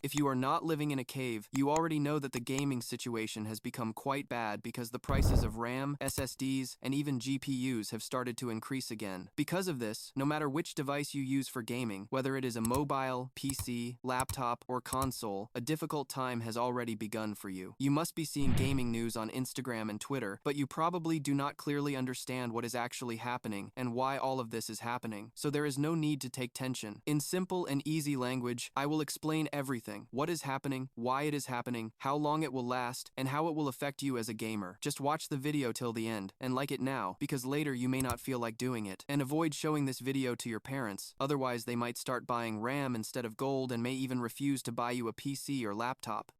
If you are not living in a cave, you already know that the gaming situation has become quite bad because the prices of RAM, SSDs, and even GPUs have started to increase again. Because of this, no matter which device you use for gaming, whether it is a mobile, PC, laptop, or console, a difficult time has already begun for you. You must be seeing gaming news on Instagram and Twitter, but you probably do not clearly understand what is actually happening and why all of this is happening, so there is no need to take tension. In simple and easy language, I will explain everything. What is happening, why it is happening, how long it will last, and how it will affect you as a gamer. Just watch the video till the end, and like it now, because later you may not feel like doing it. And avoid showing this video to your parents, otherwise they might start buying RAM instead of gold and may even refuse to buy you a PC or laptop.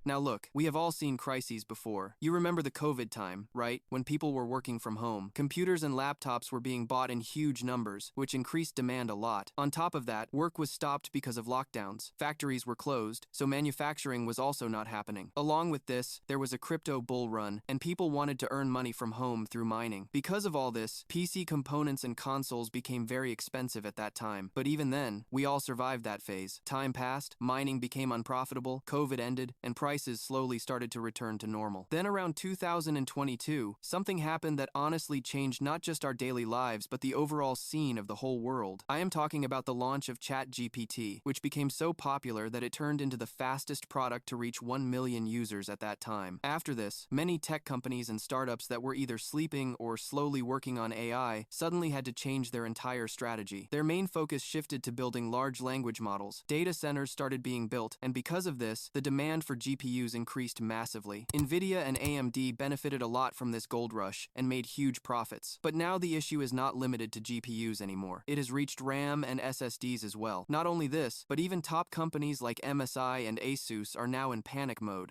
Now look, we have all seen crises before. You remember the COVID time, right? When people were working from home. Computers and laptops were being bought in huge numbers, which increased demand a lot. On top of that, work was stopped because of lockdowns. Factories were closed, so manufacturing was also not happening. Along with this, there was a crypto bull run, and people wanted to earn money from home through mining. Because of all this, PC components and consoles became very expensive at that time. But even then, we all survived that phase. Time passed, mining became unprofitable, COVID ended, and prices slowly started to return to normal. Then around 2022, something happened that honestly changed not just our daily lives, but the overall scene of the whole world. I am talking about the launch of ChatGPT, which became so popular that it turned into the fastest product to reach 1 million users at that time. After this, many tech companies and startups that were either sleeping or slowly working on AI suddenly had to change their entire strategy. Their main focus shifted to building large language models. Data centers started being built, and because of this, the demand for GPUs increased massively. Nvidia and AMD benefited a lot from this gold rush and made huge profits. But now the issue is not limited to GPUs anymore. It has reached RAM and SSDs as well. Not only this, but even top companies like MSI and Asus are now in panic mode.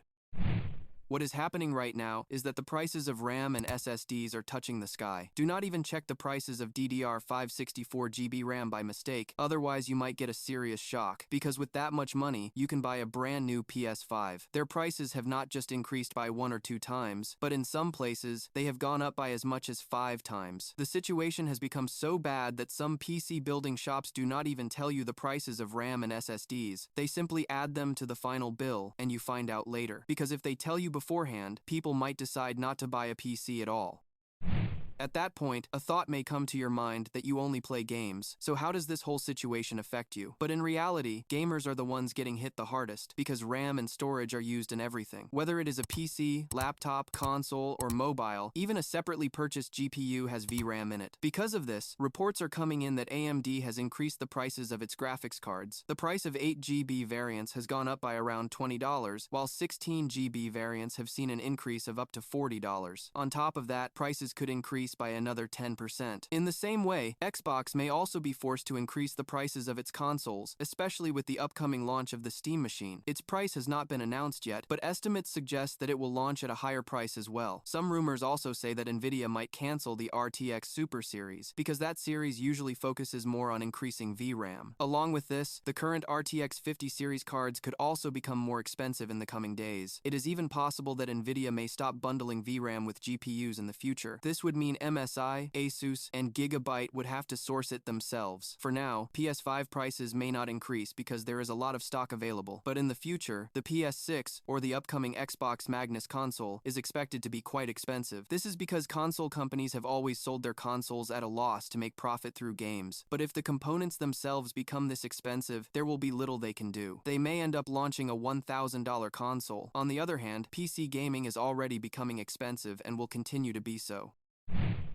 What is happening right now is that the prices of RAM and SSDs are touching the sky. Do not even check the prices of DDR5 64GB RAM by mistake, otherwise you might get a serious shock. Because with that much money, you can buy a brand new PS5. Their prices have not just increased by 1 or 2 times, but in some places, they have gone up by as much as 5 times. The situation has become so bad that some PC building shops do not even tell you the prices of RAM and SSDs. They simply add them to the final bill, and you find out later. Because if they tell you beforehand, people might decide not to buy a PC at all. At that point, a thought may come to your mind that you only play games, so how does this whole situation affect you? But in reality, gamers are the ones getting hit the hardest, because RAM and storage are used in everything. Whether it is a PC, laptop, console, or mobile, even a separately purchased GPU has VRAM in it. Because of this, reports are coming in that AMD has increased the prices of its graphics cards. The price of 8GB variants has gone up by around $20, while 16GB variants have seen an increase of up to $40. On top of that, prices could increase by another 10%. In the same way, Xbox may also be forced to increase the prices of its consoles, especially with the upcoming launch of the Steam machine. Its price has not been announced yet, but estimates suggest that it will launch at a higher price as well. Some rumors also say that Nvidia might cancel the RTX Super series, because that series usually focuses more on increasing VRAM. Along with this, the current RTX 50 series cards could also become more expensive in the coming days. It is even possible that Nvidia may stop bundling VRAM with GPUs in the future. This would mean MSI, Asus, and Gigabyte would have to source it themselves. For now, PS5 prices may not increase because there is a lot of stock available, but in the future, the PS6, or the upcoming Xbox Magnus console, is expected to be quite expensive. This is because console companies have always sold their consoles at a loss to make profit through games. But if the components themselves become this expensive, there will be little they can do. They may end up launching a $1,000 console. On the other hand, PC gaming is already becoming expensive and will continue to be so.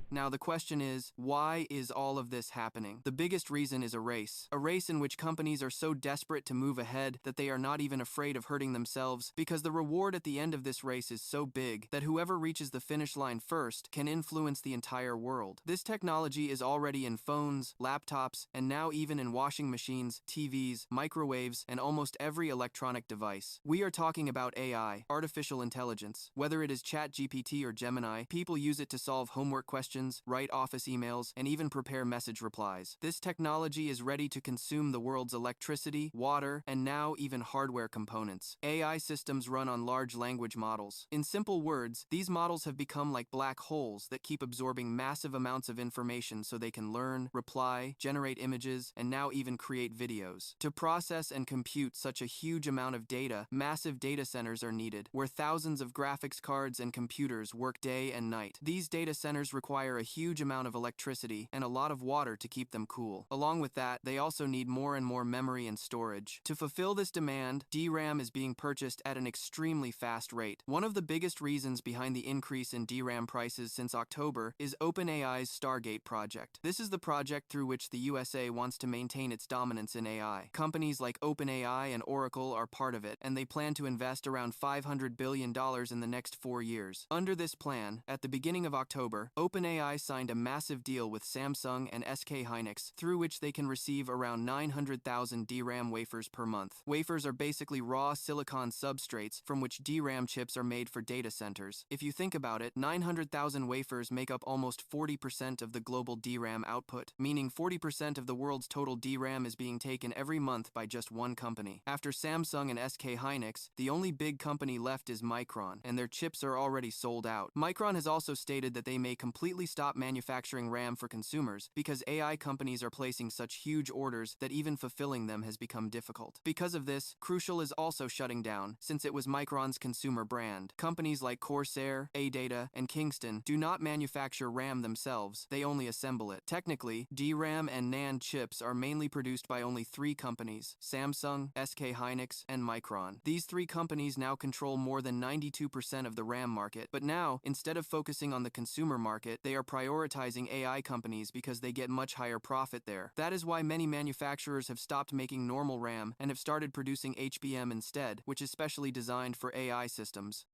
Now the question is, why is all of this happening? The biggest reason is a race in which companies are so desperate to move ahead that they are not even afraid of hurting themselves, because the reward at the end of this race is so big that whoever reaches the finish line first can influence the entire world. This technology is already in phones, laptops, and now even in washing machines, TVs, microwaves, and almost every electronic device. We are talking about AI, artificial intelligence. Whether it is ChatGPT or Gemini, people use it to solve homework questions, applications, write office emails, and even prepare message replies. This technology is ready to consume the world's electricity, water, and now even hardware components. AI systems run on large language models. In simple words, these models have become like black holes that keep absorbing massive amounts of information so they can learn, reply, generate images, and now even create videos. To process and compute such a huge amount of data, massive data centers are needed, where thousands of graphics cards and computers work day and night. These data centers require a huge amount of electricity and a lot of water to keep them cool. Along with that, they also need more and more memory and storage. To fulfill this demand, DRAM is being purchased at an extremely fast rate. One of the biggest reasons behind the increase in DRAM prices since October is OpenAI's Stargate project. This is the project through which the USA wants to maintain its dominance in AI. Companies like OpenAI and Oracle are part of it, and they plan to invest around $500 billion in the next 4 years. Under this plan, at the beginning of October, OpenAI signed a massive deal with Samsung and SK Hynix, through which they can receive around 900,000 DRAM wafers per month. Wafers are basically raw silicon substrates from which DRAM chips are made for data centers. If you think about it, 900,000 wafers make up almost 40% of the global DRAM output, meaning 40% of the world's total DRAM is being taken every month by just one company. After Samsung and SK Hynix, the only big company left is Micron, and their chips are already sold out. Micron has also stated that they may completely stop manufacturing RAM for consumers because AI companies are placing such huge orders that even fulfilling them has become difficult. Because of this, Crucial is also shutting down, since it was Micron's consumer brand. Companies like Corsair, ADATA, and Kingston do not manufacture RAM themselves, they only assemble it. Technically, DRAM and NAND chips are mainly produced by only 3 companies: Samsung, SK Hynix, and Micron. These 3 companies now control more than 92% of the RAM market, but now, instead of focusing on the consumer market, they are prioritizing AI companies because they get much higher profit there. That is why many manufacturers have stopped making normal RAM and have started producing HBM instead, which is specially designed for AI systems.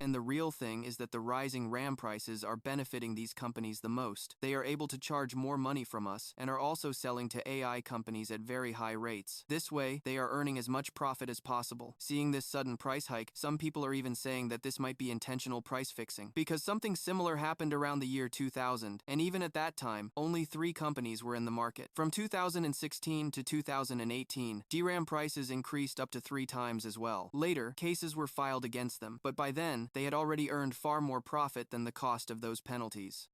And the real thing is that the rising RAM prices are benefiting these companies the most. They are able to charge more money from us and are also selling to AI companies at very high rates. This way, they are earning as much profit as possible. Seeing this sudden price hike, some people are even saying that this might be intentional price fixing, because something similar happened around the year 2000, and even at that time, only 3 companies were in the market. From 2016 to 2018, DRAM prices increased up to 3 times as well. Later, cases were filed against them, but by then, they had already earned far more profit than the cost of those penalties.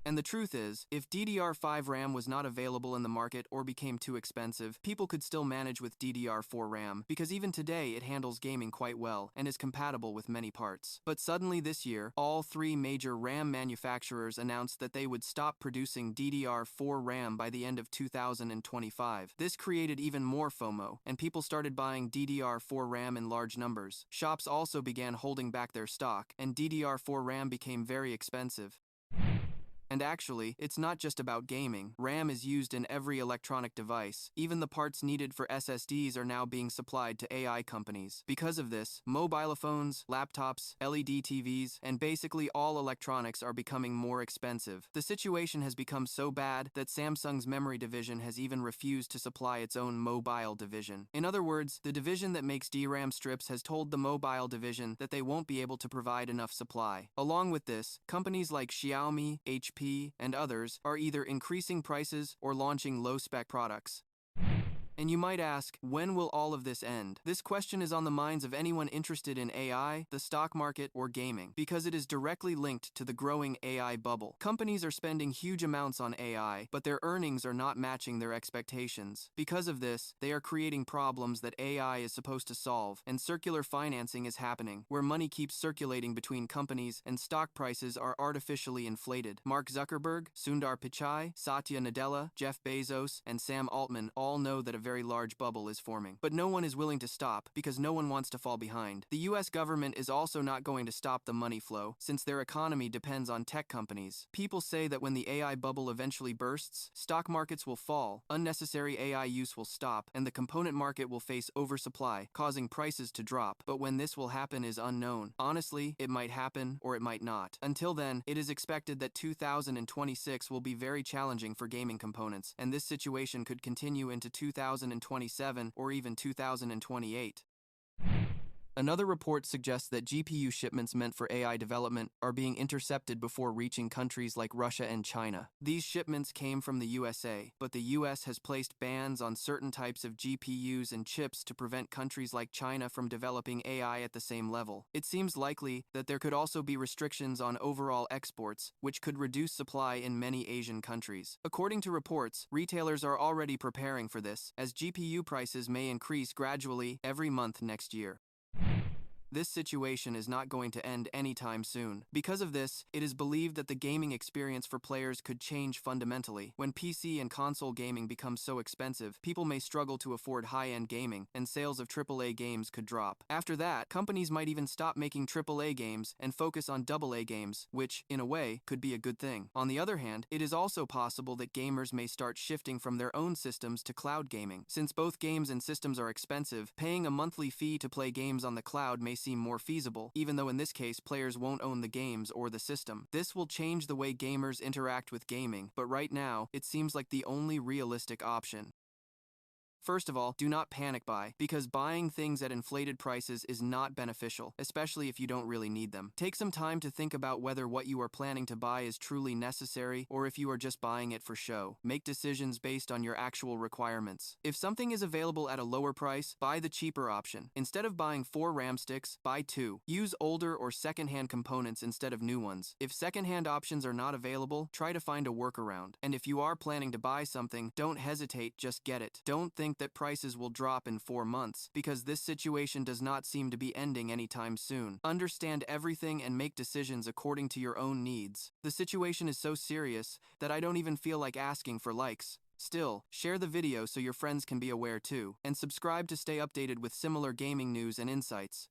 And the truth is, if DDR5 RAM was not available in the market or became too expensive, people could still manage with DDR4 RAM, because even today it handles gaming quite well and is compatible with many parts. But suddenly this year, all 3 major RAM manufacturers announced that they would stop producing DDR4 RAM by the end of 2025. This created even more FOMO, and people started buying DDR4 RAM in large numbers. Shops also began holding back their stock, and DDR4 RAM became very expensive. And actually, it's not just about gaming. RAM is used in every electronic device. Even the parts needed for SSDs are now being supplied to AI companies. Because of this, mobile phones, laptops, LED TVs, and basically all electronics are becoming more expensive. The situation has become so bad that Samsung's memory division has even refused to supply its own mobile division. In other words, the division that makes DRAM strips has told the mobile division that they won't be able to provide enough supply. Along with this, companies like Xiaomi, HP, and others are either increasing prices or launching low-spec products. And you might ask, when will all of this end? This question is on the minds of anyone interested in AI, the stock market, or gaming, because it is directly linked to the growing AI bubble. Companies are spending huge amounts on AI, but their earnings are not matching their expectations. Because of this, they are creating problems that AI is supposed to solve, and circular financing is happening, where money keeps circulating between companies and stock prices are artificially inflated. Mark Zuckerberg, Sundar Pichai, Satya Nadella, Jeff Bezos, and Sam Altman all know that a very large bubble is forming. But no one is willing to stop, because no one wants to fall behind. The US government is also not going to stop the money flow, since their economy depends on tech companies. People say that when the AI bubble eventually bursts, stock markets will fall, unnecessary AI use will stop, and the component market will face oversupply, causing prices to drop. But when this will happen is unknown. Honestly, it might happen, or it might not. Until then, it is expected that 2026 will be very challenging for gaming components, and this situation could continue into 2027 or even 2028. Another report suggests that GPU shipments meant for AI development are being intercepted before reaching countries like Russia and China. These shipments came from the USA, but the US has placed bans on certain types of GPUs and chips to prevent countries like China from developing AI at the same level. It seems likely that there could also be restrictions on overall exports, which could reduce supply in many Asian countries. According to reports, retailers are already preparing for this, as GPU prices may increase gradually every month next year. This situation is not going to end anytime soon. Because of this, it is believed that the gaming experience for players could change fundamentally. When PC and console gaming becomes so expensive, people may struggle to afford high-end gaming, and sales of AAA games could drop. After that, companies might even stop making AAA games and focus on AA games, which, in a way, could be a good thing. On the other hand, it is also possible that gamers may start shifting from their own systems to cloud gaming. Since both games and systems are expensive, paying a monthly fee to play games on the cloud may seem more feasible, even though in this case players won't own the games or the system. This will change the way gamers interact with gaming, but right now, it seems like the only realistic option. First of all, do not panic buy, because buying things at inflated prices is not beneficial, especially if you don't really need them. Take some time to think about whether what you are planning to buy is truly necessary or if you are just buying it for show. Make decisions based on your actual requirements. If something is available at a lower price, buy the cheaper option. Instead of buying 4 RAM sticks, buy 2. Use older or secondhand components instead of new ones. If secondhand options are not available, try to find a workaround. And if you are planning to buy something, don't hesitate, just get it. Don't think that prices will drop in 4 months, because this situation does not seem to be ending anytime soon. Understand everything and make decisions according to your own needs. The situation is so serious that I don't even feel like asking for likes. Still, share the video so your friends can be aware too, and subscribe to stay updated with similar gaming news and insights.